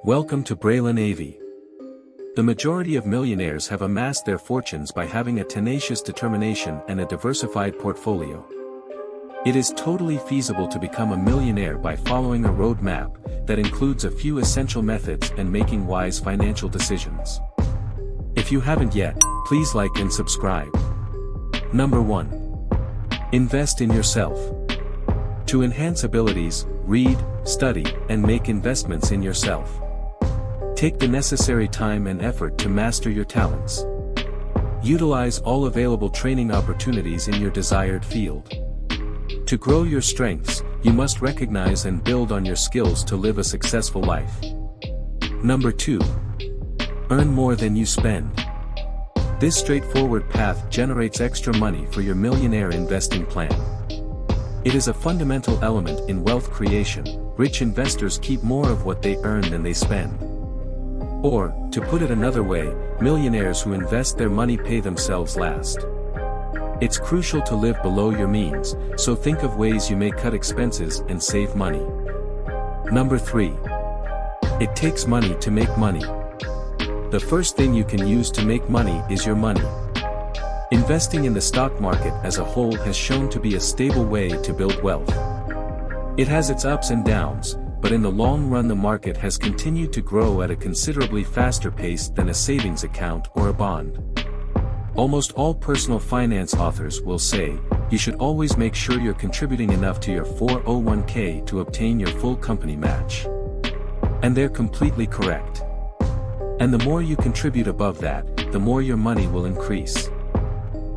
Welcome to Braylen AV. The majority of millionaires have amassed their fortunes by having a tenacious determination and a diversified portfolio. It is totally feasible to become a millionaire by following a roadmap that includes a few essential methods and making wise financial decisions. If you haven't yet, please like and subscribe. Number 1. Invest in yourself. To enhance abilities, read, study, and make investments in yourself. Take the necessary time and effort to master your talents. Utilize all available training opportunities in your desired field. To grow your strengths, you must recognize and build on your skills to live a successful life. Number 2. Earn more than you spend. This straightforward path generates extra money for your millionaire investing plan. It is a fundamental element in wealth creation. Rich investors keep more of what they earn than they spend. Or, to put it another way, millionaires who invest their money pay themselves last. It's crucial to live below your means, so think of ways you may cut expenses and save money. Number 3. It takes money to make money. The first thing you can use to make money is your money. Investing in the stock market as a whole has shown to be a stable way to build wealth. It has its ups and downs, but in the long run the market has continued to grow at a considerably faster pace than a savings account or a bond. Almost all personal finance authors will say, you should always make sure you're contributing enough to your 401k to obtain your full company match. And they're completely correct. And the more you contribute above that, the more your money will increase.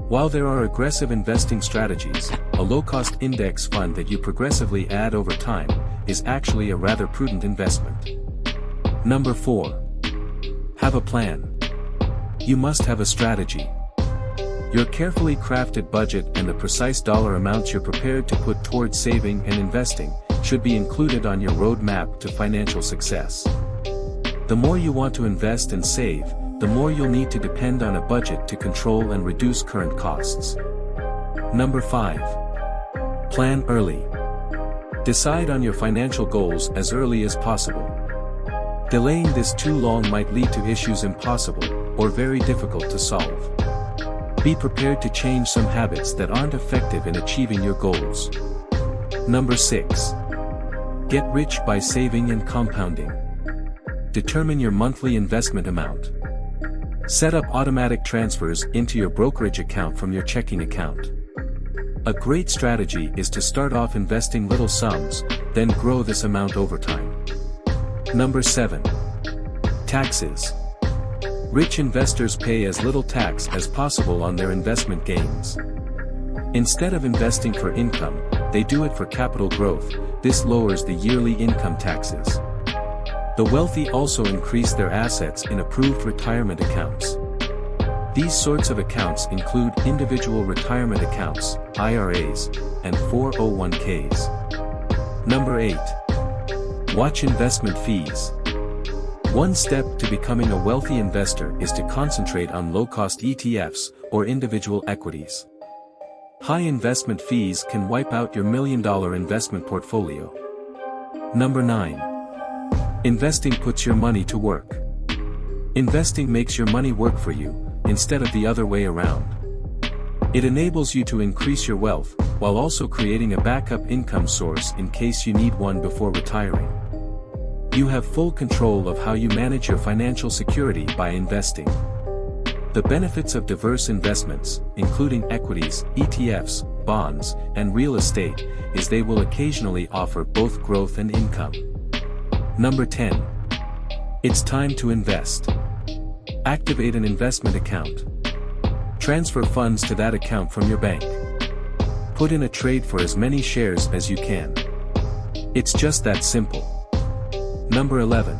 While there are aggressive investing strategies, a low-cost index fund that you progressively add over time is actually a rather prudent investment. Number 4. Have a plan. You must have a strategy. Your carefully crafted budget and the precise dollar amounts you're prepared to put towards saving and investing should be included on your roadmap to financial success. The more you want to invest and save, the more you'll need to depend on a budget to control and reduce current costs. Number 5. Plan early. Decide on your financial goals as early as possible. Delaying this too long might lead to issues impossible, or very difficult to solve. Be prepared to change some habits that aren't effective in achieving your goals. Number 6. Get rich by saving and compounding. Determine your monthly investment amount. Set up automatic transfers into your brokerage account from your checking account. A great strategy is to start off investing little sums, then grow this amount over time. Number 7. Taxes. Rich investors pay as little tax as possible on their investment gains. Instead of investing for income, they do it for capital growth. This lowers the yearly income taxes. The wealthy also increase their assets in approved retirement accounts. These sorts of accounts include individual retirement accounts, IRAs, and 401ks. Number 8. Watch investment fees. One step to becoming a wealthy investor is to concentrate on low-cost ETFs or individual equities. High investment fees can wipe out your million-dollar investment portfolio. Number 9. Investing puts your money to work. Investing makes your money work for you, instead of the other way around. It enables you to increase your wealth, while also creating a backup income source in case you need one before retiring. You have full control of how you manage your financial security by investing. The benefits of diverse investments, including equities, ETFs, bonds, and real estate, is they will occasionally offer both growth and income. Number 10. It's time to invest. Activate an investment account. Transfer funds to that account from your bank. Put in a trade for as many shares as you can. It's just that simple. Number 11.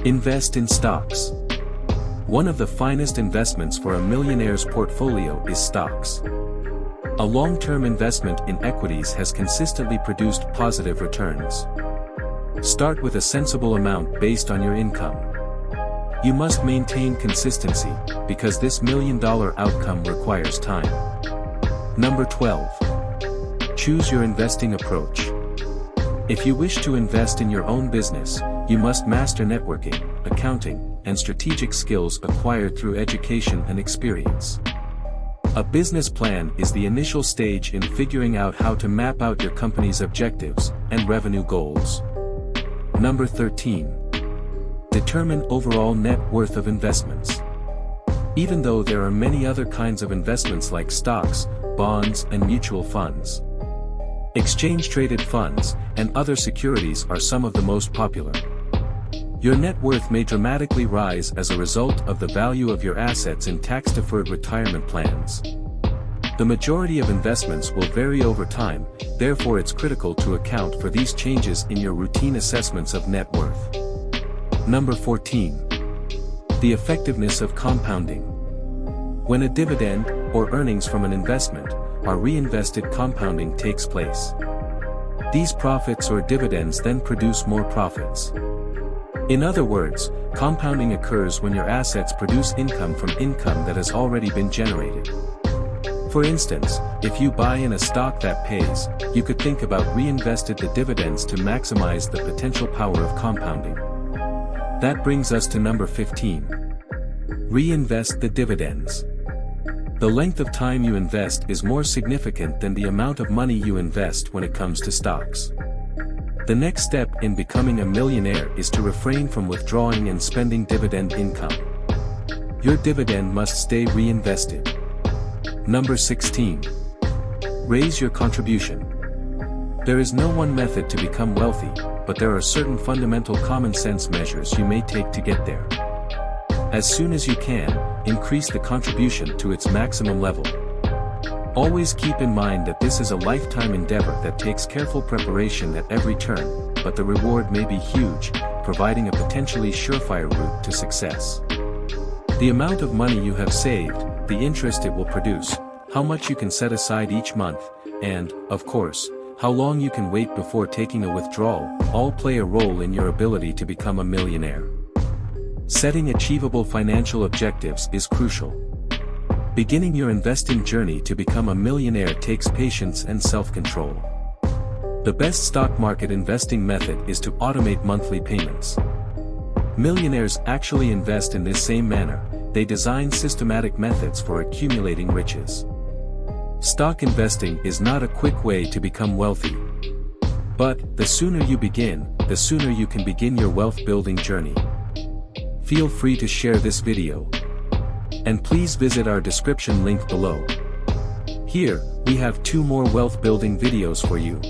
Invest in stocks. One of the finest investments for a millionaire's portfolio is stocks. A long-term investment in equities has consistently produced positive returns. Start with a sensible amount based on your income. You must maintain consistency, because this million-dollar outcome requires time. Number 12. Choose your investing approach. If you wish to invest in your own business, you must master networking, accounting, and strategic skills acquired through education and experience. A business plan is the initial stage in figuring out how to map out your company's objectives and revenue goals. Number 13. Determine overall net worth of investments. Even though there are many other kinds of investments like stocks, bonds, and mutual funds, exchange-traded funds, and other securities are some of the most popular. Your net worth may dramatically rise as a result of the value of your assets in tax-deferred retirement plans. The majority of investments will vary over time, therefore it's critical to account for these changes in your routine assessments of net worth. Number 14. The effectiveness of compounding. When a dividend, or earnings from an investment, are reinvested, compounding takes place. These profits or dividends then produce more profits. In other words, compounding occurs when your assets produce income from income that has already been generated. For instance, if you buy in a stock that pays, you could think about reinvested the dividends to maximize the potential power of compounding. That brings us to number 15. Reinvest the dividends. The length of time you invest is more significant than the amount of money you invest when it comes to stocks. The next step in becoming a millionaire is to refrain from withdrawing and spending dividend income. Your dividend must stay reinvested. Number 16. Raise your contribution. There is no one method to become wealthy, but there are certain fundamental common sense measures you may take to get there. As soon as you can, increase the contribution to its maximum level. Always keep in mind that this is a lifetime endeavor that takes careful preparation at every turn, but the reward may be huge, providing a potentially surefire route to success. The amount of money you have saved, the interest it will produce, how much you can set aside each month, and, of course, how long you can wait before taking a withdrawal, all play a role in your ability to become a millionaire. Setting achievable financial objectives is crucial. Beginning your investing journey to become a millionaire takes patience and self-control. The best stock market investing method is to automate monthly payments. Millionaires actually invest in this same manner. They design systematic methods for accumulating riches. Stock investing is not a quick way to become wealthy. But, the sooner you begin, the sooner you can begin your wealth-building journey. Feel free to share this video. And please visit our description link below. Here, we have 2 more wealth-building videos for you.